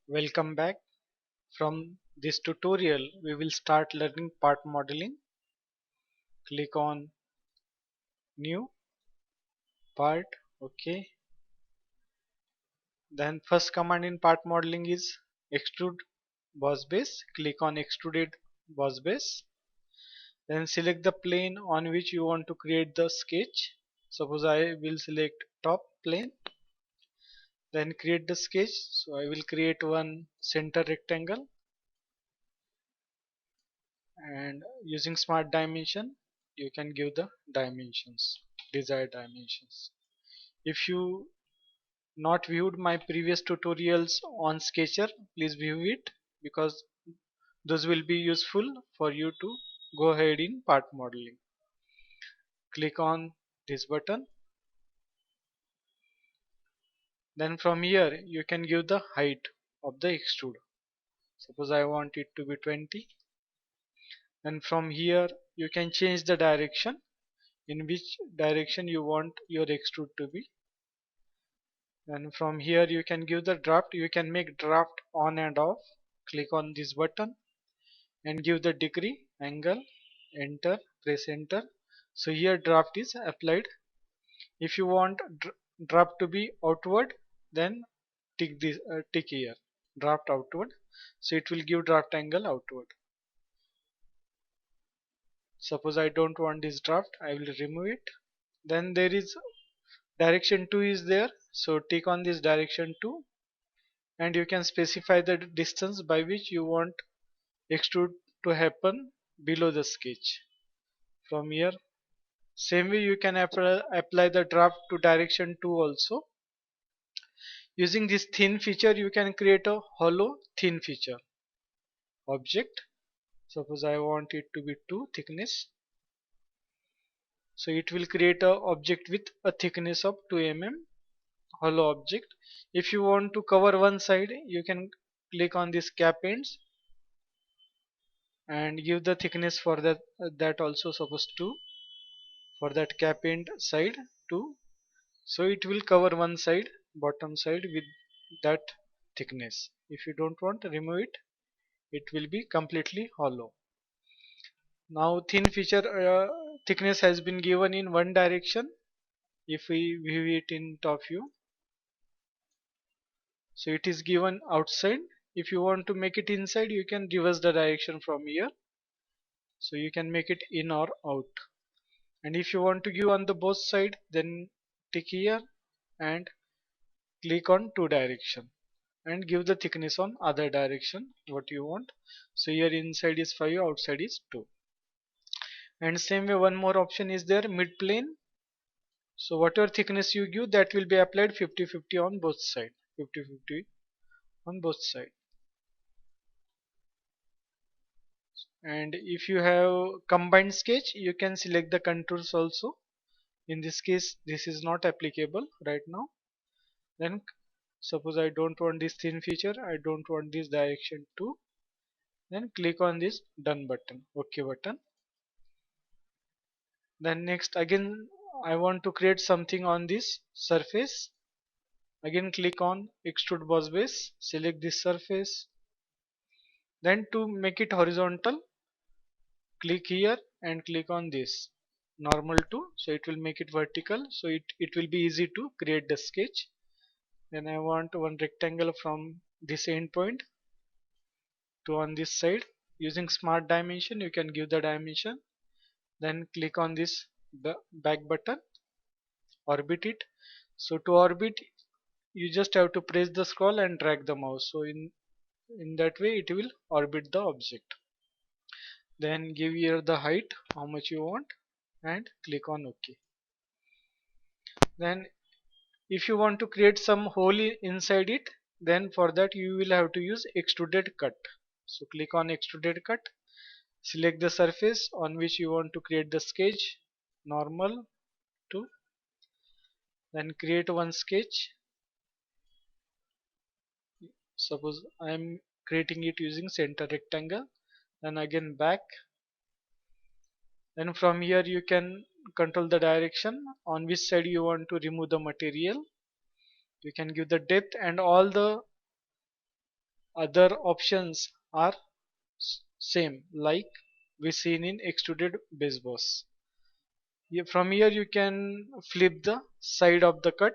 Welcome back. From this tutorial, we will start learning part modeling. Click on New Part. OK. Then first command in part modeling is Extrude Boss Base. Click on Extruded Boss Base. Then select the plane on which you want to create the sketch. Suppose I will select top plane. Then create the sketch. So I will create one center rectangle. And using smart dimension you can give the desired dimensions. If you not viewed my previous tutorials on Sketcher, please view it because those will be useful for you to go ahead in part modeling. Click on this button. Then from here you can give the height of the extrude. Suppose I want it to be 20. Then from here you can change the direction, in which direction you want your extrude to be. And from here you can give the draft. You can make draft on and off. Click on this button and give the degree, angle, enter, press enter. So here draft is applied. If you want draft to be outward, then tick here, draft outward. So it will give draft angle outward. Suppose I don't want this draft, I will remove it. Then there is direction 2 is there, so tick on this direction 2, and you can specify the distance by which you want extrude to happen below the sketch. From here same way you can apply the draft to direction 2 also. Using this thin feature you can create a hollow thin feature object. Suppose I want it to be 2 thickness, so it will create a object with a thickness of 2 mm hollow object. If you want to cover one side, you can click on this cap ends and give the thickness for that also. Suppose 2 for that cap end side 2, so it will cover one side, bottom side, with that thickness. If you don't want, remove it. It will be completely hollow. Now thin feature thickness has been given in one direction. If we view it in top view, so it is given outside. If you want to make it inside, you can reverse the direction from here, so you can make it in or out. And if you want to give on the both side, then tick here and click on two direction and give the thickness on other direction what you want. So here inside is 5, outside is 2. And same way one more option is there, mid plane. So whatever thickness you give, that will be applied 50-50 on both side, 50-50 on both side. And if you have combined sketch, you can select the contours also. In this case this is not applicable right now. Then suppose I don't want this thin feature, I don't want this direction too, then click on this done button, OK button. Then next again I want to create something on this surface. Again click on Extrude Boss Base, select this surface. Then to make it horizontal, click here and click on this normal to, so it will make it vertical, so it will be easy to create the sketch. Then I want one rectangle from this end point to on this side. Using smart dimension you can give the dimension. Then click on this back button, orbit it. So to orbit you just have to press the scroll and drag the mouse, so in that way it will orbit the object. Then give here the height how much you want and click on OK. Then if you want to create some hole inside it, then for that you will have to use Extruded Cut. So click on Extruded Cut, select the surface on which you want to create the sketch, normal to, then create one sketch. Suppose I am creating it using center rectangle. Then again back. Then from here you can control the direction on which side you want to remove the material. You can give the depth and all the other options are same like we seen in Extruded Boss. From here you can flip the side of the cut.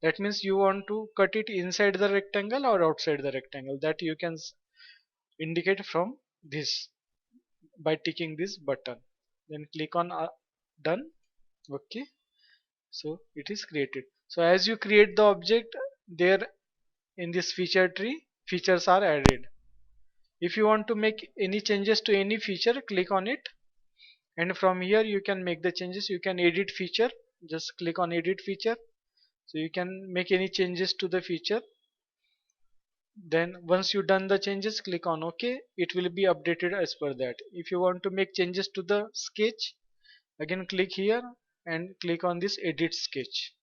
That means you want to cut it inside the rectangle or outside the rectangle. That you can indicate from this by ticking this button. Then click on done. Okay. So it is created. So as you create the object, there in this feature tree, features are added. If you want to make any changes to any feature, click on it, and from here you can make the changes. You can edit feature, just click on edit feature, so you can make any changes to the feature. Then once you done the changes, click on OK. It will be updated as per that. If you want to make changes to the sketch, again click here and click on this edit sketch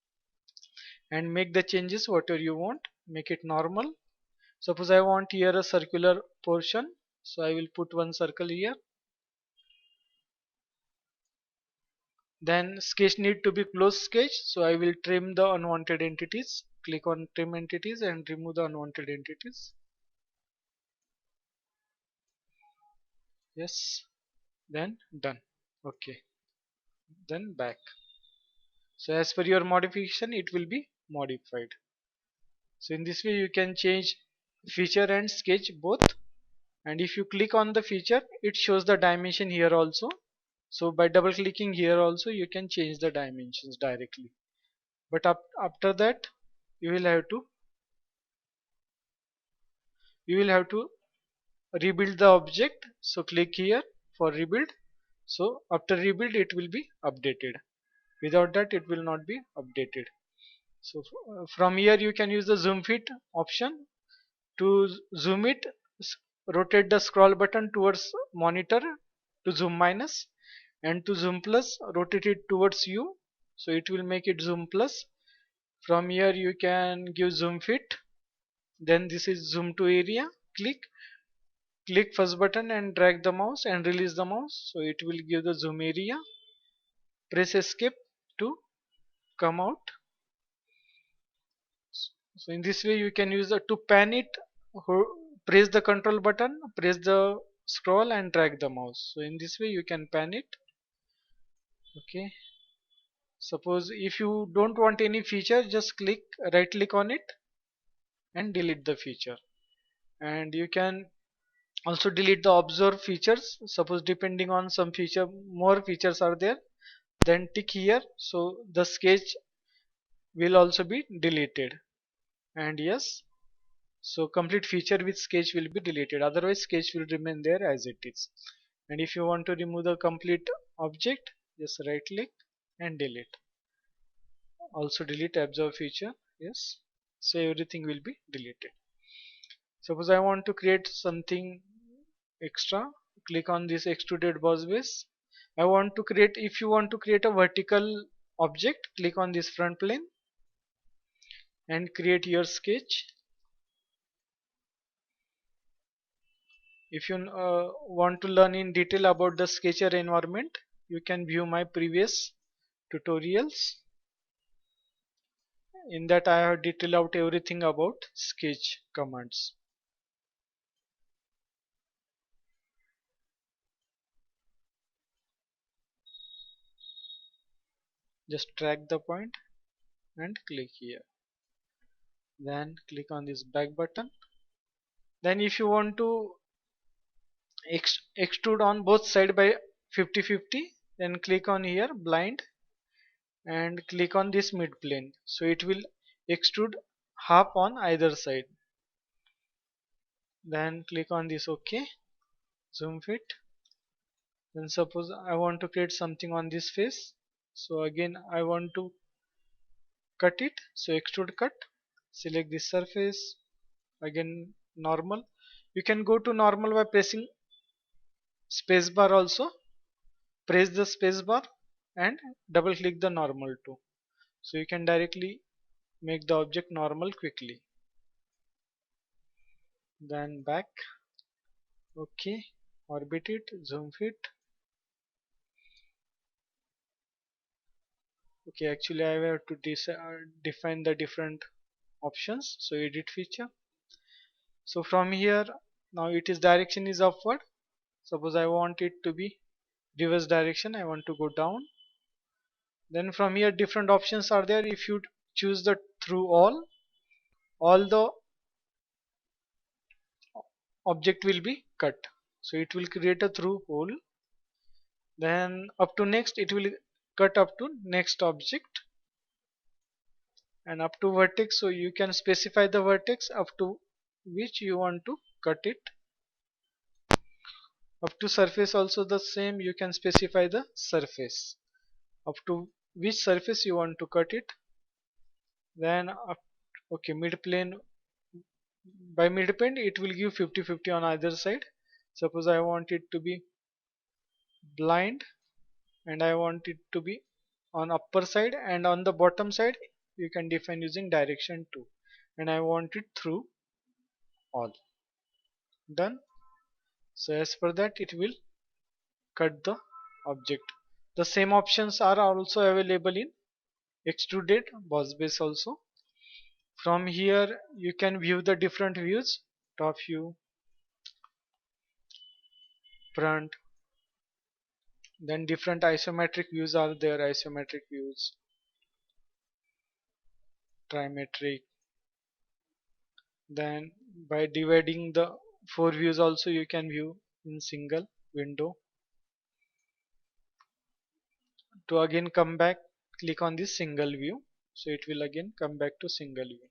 and make the changes whatever you want. Make it normal. Suppose I want here a circular portion, so I will put one circle here. Then sketch need to be closed sketch, so I will trim the unwanted entities. Click on trim entities and remove the unwanted entities. Yes, then done. Okay, then back. So as per your modification, it will be modified. So in this way you can change feature and sketch both. And if you click on the feature, it shows the dimension here also. So by double clicking here also you can change the dimensions directly. But after that you will have to rebuild the object. So click here for rebuild. So after rebuild it will be updated. Without that it will not be updated. So from here you can use the zoom fit option to zoom it. Rotate the scroll button towards monitor to zoom minus, and to zoom plus rotate it towards you, so it will make it zoom plus. From here you can give zoom fit. Then this is zoom to area. Click first button and drag the mouse and release the mouse, so it will give the zoom area. Press escape to come out. So in this way you can use the to pan it, press the control button, press the scroll and drag the mouse. So in this way you can pan it. Okay. Suppose if you don't want any feature, just right click on it and delete the feature. And you can also delete the observe features. Suppose depending on some feature, more features are there, then tick here, so the sketch will also be deleted. And yes, so complete feature with sketch will be deleted, otherwise sketch will remain there as it is. And if you want to remove the complete object, just right click and delete. Also delete observe feature. Yes, so everything will be deleted. Suppose I want to create something extra, click on this extruded boss base. I want to create, if you want to create a vertical object, click on this front plane and create your sketch. If you want to learn in detail about the sketcher environment, you can view my previous tutorials. In that I have detailed out everything about sketch commands. Just drag the point and click here. Then click on this back button. Then if you want to extrude on both side by 50-50, then click on here blind and click on this mid plane, so it will extrude half on either side. Then click on this OK, zoom fit. Then suppose I want to create something on this face, so again I want to cut it, so extrude cut, select this surface, again normal. You can go to normal by pressing spacebar also. Press the spacebar and double click the normal too, so you can directly make the object normal quickly. Then back. Okay, orbit it, zoom fit. Okay, actually I have to define the different options, so edit feature. So from here, now it is direction is upward. Suppose I want it to be reverse direction, I want to go down. Then from here different options are there. If you choose the through all the object will be cut, so it will create a through hole. Then up to next, it will cut up to next object, and up to vertex, so you can specify the vertex up to which you want to cut it. Up to surface also the same, you can specify the surface up to which surface you want to cut it. Then up, okay, mid plane, by mid plane it will give 50-50 on either side. Suppose I want it to be blind, and I want it to be on upper side, and on the bottom side you can define using direction 2, and I want it through all. Done. So as per that it will cut the object. The same options are also available in Extruded Boss Base also. From here you can view the different views: top view, front, then different isometric views are there, isometric views, trimetric. Then by dividing the four views also you can view in single window. To again come back, click on this single view, so it will again come back to single view.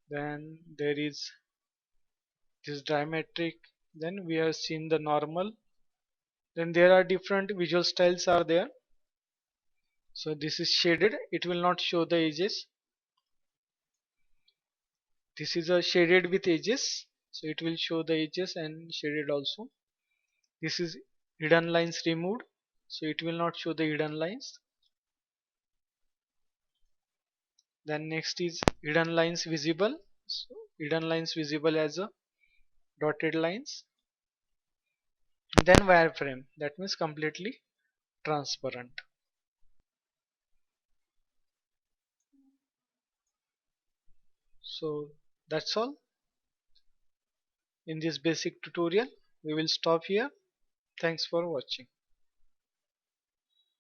Then there is this diametric, then we have seen the normal. Then there are different visual styles are there. So this is shaded, it will not show the edges. This is a shaded with edges, so it will show the edges and shaded also. This is hidden lines removed, so it will not show the hidden lines. Then next is hidden lines visible, so hidden lines visible as a dotted lines. Then wireframe, that means completely transparent. So that's all in this basic tutorial. We will stop here. Thanks for watching.